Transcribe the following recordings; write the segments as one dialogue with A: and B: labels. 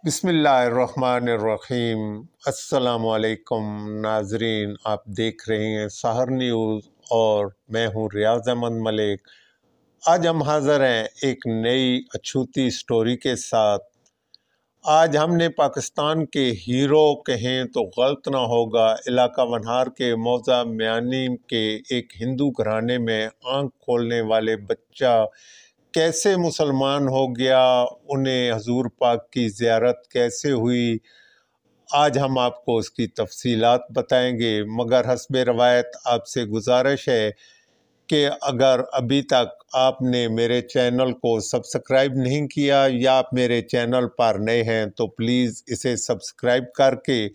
A: بسم اللہ الرحمن الرحیم۔ السلام علیکم ناظرین، آپ دیکھ رہے ہیں سحر نیوز اور میں ہوں ریاض احمد ملک۔ آج ہم حاضر ہیں ایک نئی اچھوتی سٹوری کے ساتھ۔ آج ہم نے پاکستان کے ہیرو کہیں تو غلط نہ ہوگا، علاقہ ونہار کے موضع میانی کے ایک ہندو گھرانے میں آنکھ کھولنے والے بچہ کیسے مسلمان ہو گیا، انہیں حضور پاک کی زیارت کیسے ہوئی، آج ہم آپ کو اس کی تفصیلات بتائیں گے۔ مگر حسب روایت آپ سے گزارش ہے کہ اگر ابھی تک آپ نے میرے چینل کو سبسکرائب نہیں کیا یا آپ میرے چینل پر نئے ہیں تو پلیز اسے سبسکرائب کر کے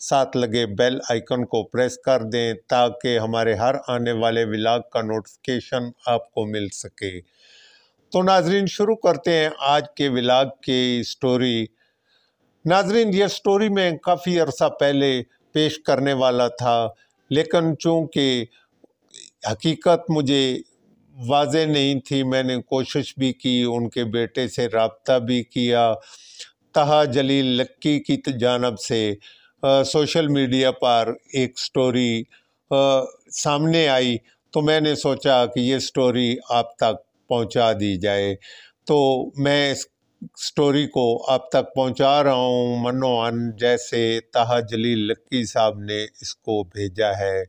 A: ساتھ لگے بیل آئیکن کو پریس کر دیں تاکہ ہمارے ہر آنے والے ولاگ کا نوٹیفیکیشن آپ کو مل سکے۔ تو ناظرین شروع کرتے ہیں آج کے ولاگ کی سٹوری۔ ناظرین یہ سٹوری میں کافی عرصہ پہلے پیش کرنے والا تھا، لیکن چونکہ حقیقت مجھے واضح نہیں تھی، میں نے کوشش بھی کی، ان کے بیٹے سے رابطہ بھی کیا۔ طہا جلیل لکی کی جانب سے سوشل میڈیا پر ایک سٹوری سامنے آئی تو میں نے سوچا کہ یہ سٹوری آپ تک پہنچا دی جائے، تو میں اس سٹوری کو آپ تک پہنچا رہا ہوں منوعن جیسے طہا جلیل لکی صاحب نے اس کو بھیجا ہے۔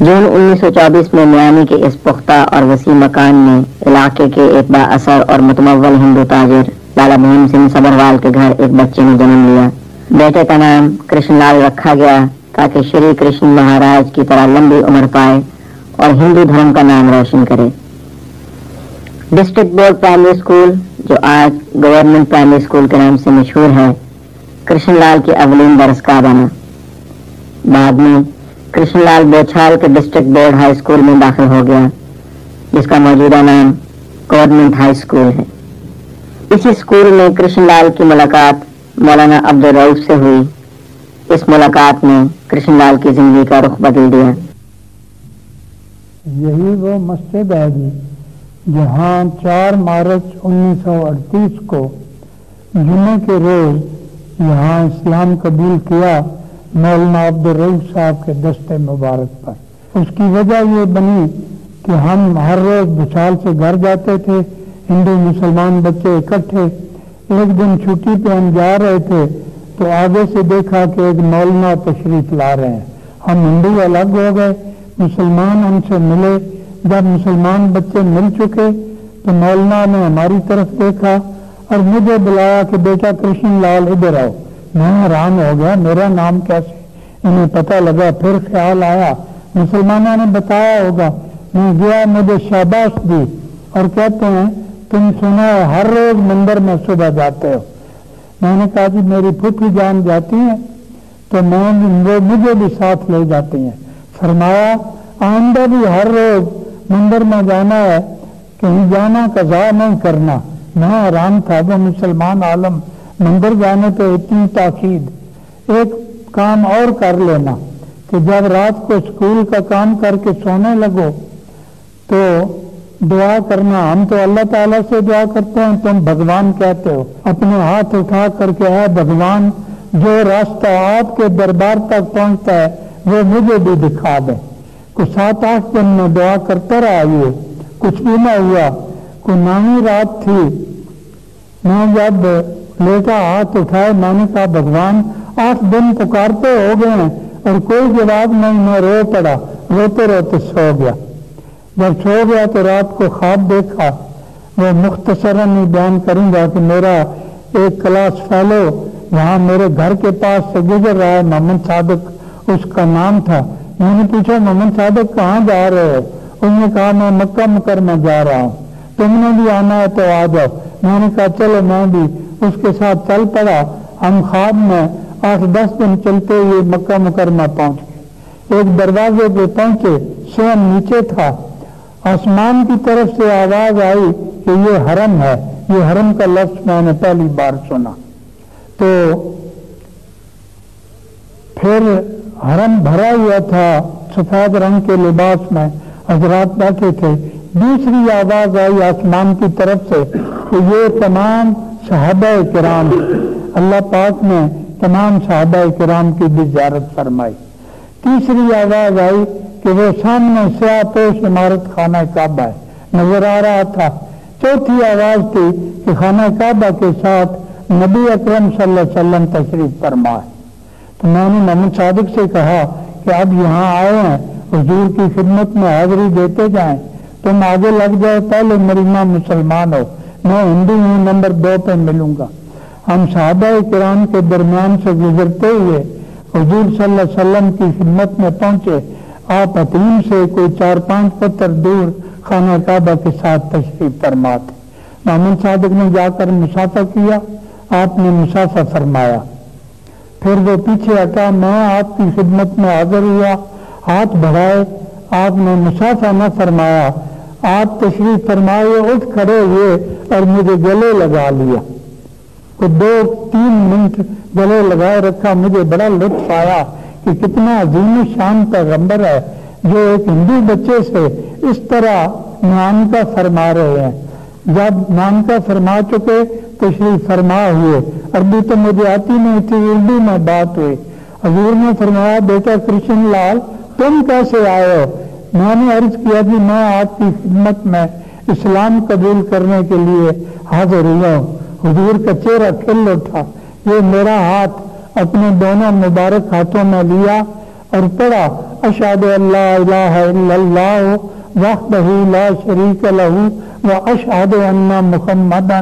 B: جون 1924 میں میانی کے اس پختہ اور وسیع مکان میں علاقے کے ایک با اثر اور متمول ہندو تاجر لالا مہیم سنگھ صبروال کے گھر ایک بچے نے جنم لیا۔ بیٹے کا نام کرشن لال رکھا گیا تاکہ شری کرشن مہاراج کی طرح لمبی عمر پائے اور ہندو دھرم کا نام روشن کرے۔ ڈسٹرکٹ بورڈ پرائمری اسکول، جو آج گورنمنٹ پرائمری اسکول کے نام سے مشہور ہے، کرشن لال کی اولین درسگاہ بنا۔ بعد میں کرشن لال بوچھال کے ڈسٹرکٹ بورڈ ہائی اسکول میں داخل ہو گیا، جس کا موجودہ نام گورنمنٹ ہائی اسکول ہے۔ اسی اسکول میں کرشن لال کی ملاقات مولانا عبدالرؤف سے ہوئی۔ اس ملاقات نے کرشن لال کی زندگی کا رخ بدل دیا۔
C: یہی وہ مسجد ہے جی جہاں 4 مارچ 1938 کو جمعے کے روز یہاں اسلام قبول کیا مولانا عبدالرؤف صاحب کے دستے مبارک پر۔ اس کی وجہ یہ بنی کہ ہم ہر روز بھوچال سے گھر جاتے تھے، ہندو مسلمان بچے اکٹھے۔ ایک دن چھٹی پہ ہم جا رہے تھے تو آگے سے دیکھا کہ ایک مولانا تشریف لا رہے ہیں۔ ہم ہندو الگ ہو گئے، مسلمان ان سے ملے۔ جب مسلمان بچے مل چکے تو مولانا نے ہماری طرف دیکھا اور مجھے بلایا کہ بیٹا کرشن لال ادھر آؤ۔ میں حیران ہو گیا، میرا نام کیسے انہیں پتہ لگا؟ پھر خیال آیا مسلمانوں نے بتایا ہوگا۔ میں گیا، مجھے شاباش دی اور کہتے ہیں تم سنا ہے ہر روز مندر میں صبح جاتے ہو۔ میں نے کہا جی میری پھوپھی جان جاتی ہیں تو وہ مجھے بھی ساتھ لے جاتی ہیں۔ فرمایا آئندہ بھی ہر روز مندر میں جانا ہے، کہیں جانا قضا نہیں کرنا۔ میں حیران تھا، وہ مسلمان عالم مندر جانے پہ اتنی تاکید۔ ایک کام اور کر لینا کہ جب رات کو اسکول کا کام کر کے سونے لگو تو دعا کرنا۔ ہم تو اللہ تعالیٰ سے دعا کرتے ہیں، تم بھگوان کہتے ہو۔ اپنے ہاتھ اٹھا کر کے اے بھگوان، جو راستہ آپ کے دربار تک پہنچتا ہے وہ مجھے بھی دکھا دیں۔ کوئی 7-8 دن میں دعا کرتا رہا، یہ کچھ بھی نہ ہوا۔ کوئی 9ویں رات تھی، میں جب لیٹا ہاتھ اٹھائے، میں نے کہا بھگوان 8 دن پکارتے ہو گئے ہیں اور کوئی جواب نہیں۔ میں رو پڑا، روتے روتے سو گیا۔ جب سو گیا تو رات کو خواب دیکھا، وہ مختصراً ہی بیان کروں گا کہ میرا ایک کلاس فیلو وہاں میرے گھر کے پاس سے گزر رہا ہے، محمد صادق اس کا نام تھا۔ میں نے پوچھا محمد صادق کہاں جا رہے ہو؟ انہوں نے کہا میں مکہ مکرمہ جا رہا ہوں، تم نے بھی آنا ہے تو آ جاؤ۔ میں نے کہا چلو، میں بھی اس کے ساتھ چل پڑا۔ ہم خواب میں 8-10 دن چلتے ہوئے مکہ مکرمہ پہنچ گئے۔ ایک دروازے پہ پہنچے، سوم نیچے تھا۔ آسمان کی طرف سے آواز آئی کہ یہ حرم ہے۔ یہ حرم کا لفظ میں نے پہلی بار سنا۔ تو پھر حرم بھرا ہوا تھا سفید رنگ کے لباس میں، حضرات بیٹھے تھے۔ دوسری آواز آئی آسمان کی طرف سے کہ یہ تمام صحابہ کرام, اللہ پاک نے تمام صحابہ کرام کی بھی زیارت فرمائی. تیسری آواز آئی کہ وہ سامنے سیاہ پوش عمارت خانہ کعبہ ہے, نظر آ رہا تھا. چوتھی آواز تھی کہ خانہ کعبہ کے ساتھ نبی اکرم صلی اللہ علیہ وسلم تشریف فرما ہے. تو میں نے محمد صادق سے کہا کہ اب یہاں آئے ہیں, حضور کی خدمت میں حاضری دیتے جائیں, تم آگے لگ جاؤ, پہلے مریمہ مسلمان ہو, میں ہندو ہوں, نمبر 2 پہ ملوں گا. ہم صحابہ کرام کے درمیان سے گزرتے ہوئے حضور صلی اللہ علیہ وسلم کی خدمت میں پہنچے. آپ حتیم سے کوئی 4-5 پتھر دور خانہ کعبہ کے ساتھ تشریف فرما تھے. محمد صادق نے جا کر مسافہ کیا, آپ نے مسافہ فرمایا. پھر وہ پیچھے ہٹا, میں آپ کی خدمت میں حاضر ہوا, ہاتھ بڑھائے, آپ نے مسافہ نہ فرمایا. آپ تشریف فرمائے, اٹھ کھڑے ہوئے اور مجھے گلے لگا لیا. کو 2-3 منٹ گلے لگائے رکھا. مجھے بڑا لطف آیا کہ کتنا عظیم شان پیغمبر ہے جو ایک ہندو بچے سے اس طرح معانقہ فرما رہے ہیں. جب معانقہ فرما چکے تشریف فرما ہوئے, عربی تو مجھے آتی نہیں تھی, اردو میں بات ہوئی. حضور نے فرمایا, بیٹا کرشن لال تم کیسے آئے ہو؟ میں نے عرض کیا کہ میں آپ کی خدمت میں اسلام قبول کرنے کے لیے حاضر ہوا ہوں. حضور کا چہرہ کھل اٹھا. یہ میرا ہاتھ اپنے دونوں مبارک ہاتھوں میں لیا اور پڑھا, اشہد ان لا الہ الا اللہ وحدہ لا شریک لہ واشہد ان محمدا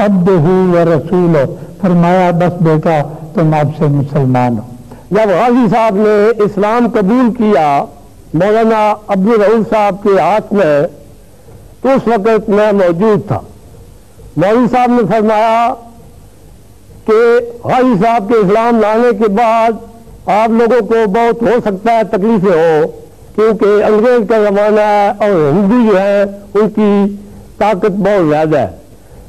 C: عبدہ ورسولہ. فرمایا بس بیٹا تم اب سے مسلمان ہو.
D: جب غازی صاحب نے اسلام قبول کیا مولانا عبدالرؤوف صاحب کے ہاتھ میں, تو اس وقت میں موجود تھا. مولوی صاحب نے فرمایا کہ غازی صاحب کے اسلام لانے کے بعد آپ لوگوں کو بہت ہو سکتا ہے تکلیفیں ہو, کیونکہ انگریز کا زمانہ ہے اور ہندو جو ہے ان کی طاقت بہت زیادہ ہے.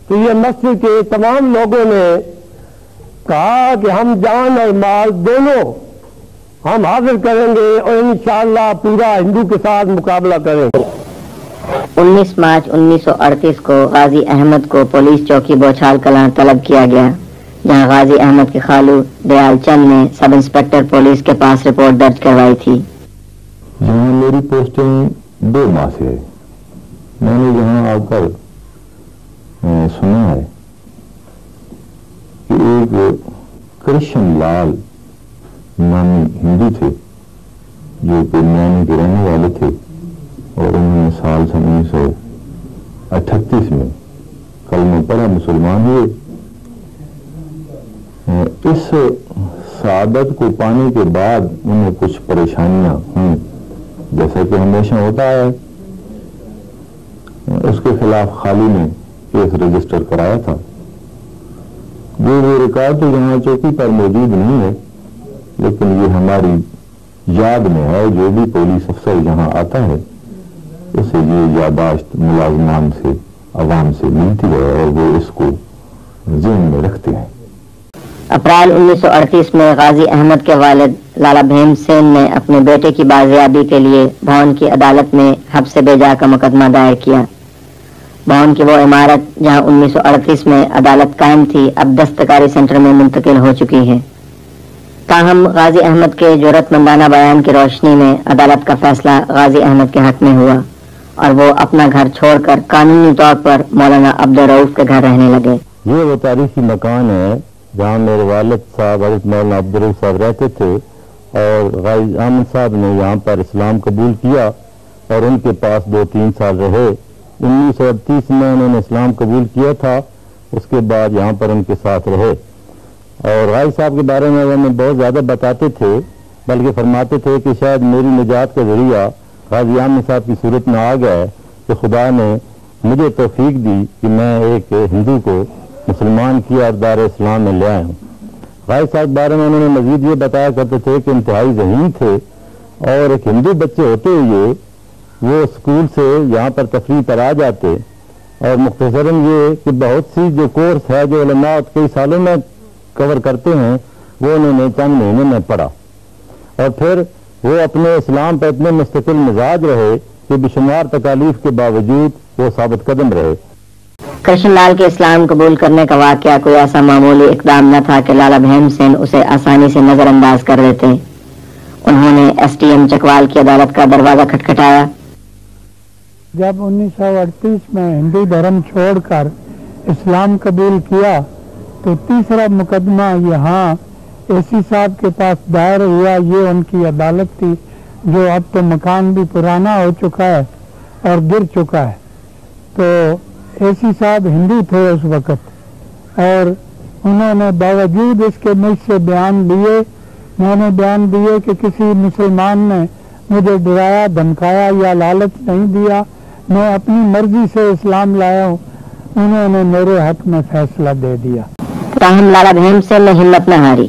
D: تو یہ مسجد کے تمام لوگوں نے کہا کہ ہم جان اور مال دونوں ہم حاضر کریں گے اور انشاءاللہ پورا ہندو کے ساتھ مقابلہ کریں گے.
B: 19 مارچ 1938 کو غازی احمد کو پولیس چوکی بوچھال کلاں طلب کیا گیا, جہاں غازی احمد کے خالو دیال چند نے سب انسپکٹر پولیس کے پاس رپورٹ درج کروائی تھی.
E: جہاں میری پوسٹنگ 2 ماہ سے ہے, میں نے یہاں آ کر سنا ہے کہ ایک کرشن لال نامی ہندو تھے جو کہ میانی کے رہنے والے تھے, اور انہوں نے سال 1938 میں کلمہ پڑھا, مسلمان ہوئے. اس سعادت کو پانے کے بعد انہیں کچھ پریشانیاں ہوئیں, جیسا کہ ہمیشہ ہوتا ہے. اس کے خلاف خالی نے کیس رجسٹر کرایا تھا. جو وہ ریکارڈ تو یہاں چوکی پر موجود نہیں ہے, لیکن یہ ہماری یاد میں ہے. جو بھی پولیس افسر یہاں آتا ہے اسے یہ یادداشت ملازمان سے, عوام سے ملتی ہے اور وہ اس کو ذہن میں رکھتے ہیں.
B: اپریل 1938 میں غازی احمد کے والد لالا بھیم سین نے اپنے بیٹے کی بازیابی کے لیے بھون کی عدالت میں حبس سے بے جا کا مقدمہ دائر کیا. بھون کی وہ عمارت جہاں 1938 میں عدالت قائم تھی اب دستکاری سینٹر میں منتقل ہو چکی ہے. تاہم غازی احمد کے جرأت مندانہ بیان کی روشنی میں عدالت کا فیصلہ غازی احمد کے حق میں ہوا اور وہ اپنا گھر چھوڑ کر قانونی طور پر مولانا عبدالرؤوف کے گھر رہنے لگے.
E: یہ وہ تاریخی مکان ہے جہاں میرے والد صاحب حضرت مولانا عبدالرؤوف صاحب رہتے تھے, اور غازی احمد صاحب نے یہاں پر اسلام قبول کیا اور ان کے پاس 2-3 سال رہے. 1938 میں انہوں نے اسلام قبول کیا تھا, اس کے بعد یہاں پر ان کے ساتھ رہے. اور غازی صاحب کے بارے میں وہ ہمیں بہت زیادہ بتاتے تھے, بلکہ فرماتے تھے کہ شاید میری نجات کا ذریعہ غازی احمد صاحب کی صورت میں آ گیا ہے کہ خدا نے مجھے توفیق دی کہ میں ایک ہندو کو مسلمان کیا اور دار اسلام میں لے آیا ہوں. غازی صاحب کے بارے میں انہوں نے مزید یہ بتایا کرتے تھے کہ انتہائی ذہین تھے, اور ایک ہندو بچے ہوتے ہوئے وہ اسکول سے یہاں پر تفریح پر آ جاتے, اور مختصراً یہ کہ بہت سی جو کورس ہے جو علماء کئی سالوں میں کور کرتے ہیں وہ انہوں نے چند مہینے میں پڑھا, اور پھر وہ اپنے اسلام پر اتنے مستقل مزاج رہے کہ بشمار تکالیف کے باوجود وہ ثابت قدم رہے.
B: کرشن لال کے اسلام قبول کرنے کا واقعہ کوئی ایسا معمولی اقدام نہ تھا کہ لالا بہیم سین اسے آسانی سے نظر انداز کر دیتے۔ انہوں نے ایس ٹی ایم چکوال کی عدالت کا دروازہ کھٹکھٹایا۔
C: جب 1938 میں ہندو دھرم چھوڑ کر اسلام قبول کیا تو تیسرا مقدمہ یہاں اے سی صاحب کے پاس دائر ہوا۔ یہ ان کی عدالت تھی، جو اب تو مکان بھی پرانا ہو چکا ہے اور گر چکا ہے۔ تو اے سی صاحب ہندو تھے اس وقت، اور انہوں نے باوجود اس کے مجھ سے بیان لیے، میں نے بیان دیے کہ کسی مسلمان نے مجھے ڈرایا دھمکایا یا لالچ نہیں دیا، میں اپنی مرضی سے اسلام لایا ہوں، انہوں نے میرے حق میں فیصلہ دے دیا۔
B: تاہم لالا بہیم سین نے ہمت نہ ہاری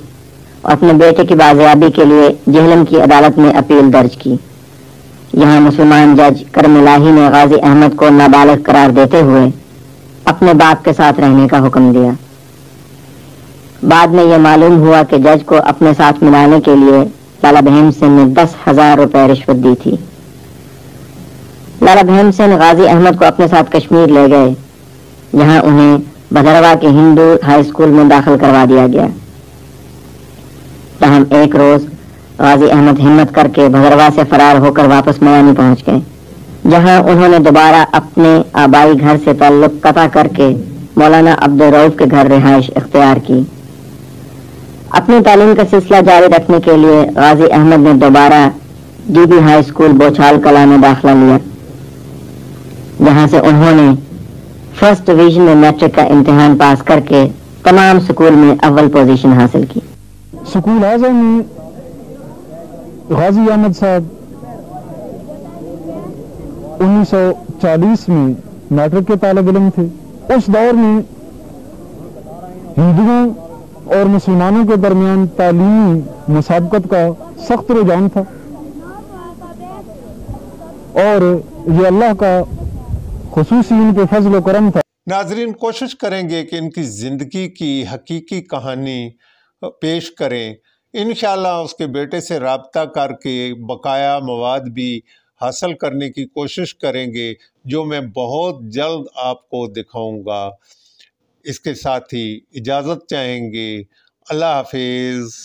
B: اور اپنے بیٹے کی بازیابی کے لیے جہلم کی عدالت میں اپیل درج کی۔ یہاں مسلمان جج کرم الہی نے غازی احمد کو نابالغ قرار دیتے ہوئے اپنے باپ کے ساتھ رہنے کا حکم دیا۔ بعد میں یہ معلوم ہوا کہ جج کو اپنے ساتھ ملانے کے لیے لالا بہیم سین نے 10,000 روپے رشوت دی تھی۔ لالا بہیم سین غازی احمد کو اپنے ساتھ کشمیر لے گئے، جہاں انہیں بھدروا کے ہندو ہائی اسکول میں داخل کروا دیا گیا۔ تاہم ایک روز غازی احمد ہمت کر کے بھدروا سے فرار ہو کر واپس میانی پہنچ گئے، جہاں انہوں نے دوبارہ اپنے آبائی گھر سے تعلق قطع کر کے مولانا عبدالرؤف کے گھر رہائش اختیار کی۔ اپنی تعلیم کا سلسلہ جاری رکھنے کے لیے غازی احمد نے دوبارہ ڈی بی ہائی اسکول بوچھال کلا میں داخلہ لیا، جہاں سے انہوں نے فرسٹ ڈویژن میں میٹرک کا امتحان پاس کر کے تمام سکول میں اول پوزیشن حاصل کی۔
C: سکول اعظم میں غازی احمد صاحب 1940 میں میٹرک کے طالب علم تھے۔ اس دور میں ہندوؤں اور مسلمانوں کے درمیان تعلیمی مسابقت کا سخت رجحان تھا، اور یہ اللہ کا خصوصی ان پہ فضل و کرم تھا۔
A: ناظرین، کوشش کریں گے کہ ان کی زندگی کی حقیقی کہانی پیش کریں۔ انشاءاللہ اس کے بیٹے سے رابطہ کر کے بقایا مواد بھی حاصل کرنے کی کوشش کریں گے، جو میں بہت جلد آپ کو دکھاؤں گا۔ اس کے ساتھ ہی اجازت چاہیں گے۔ اللہ حافظ۔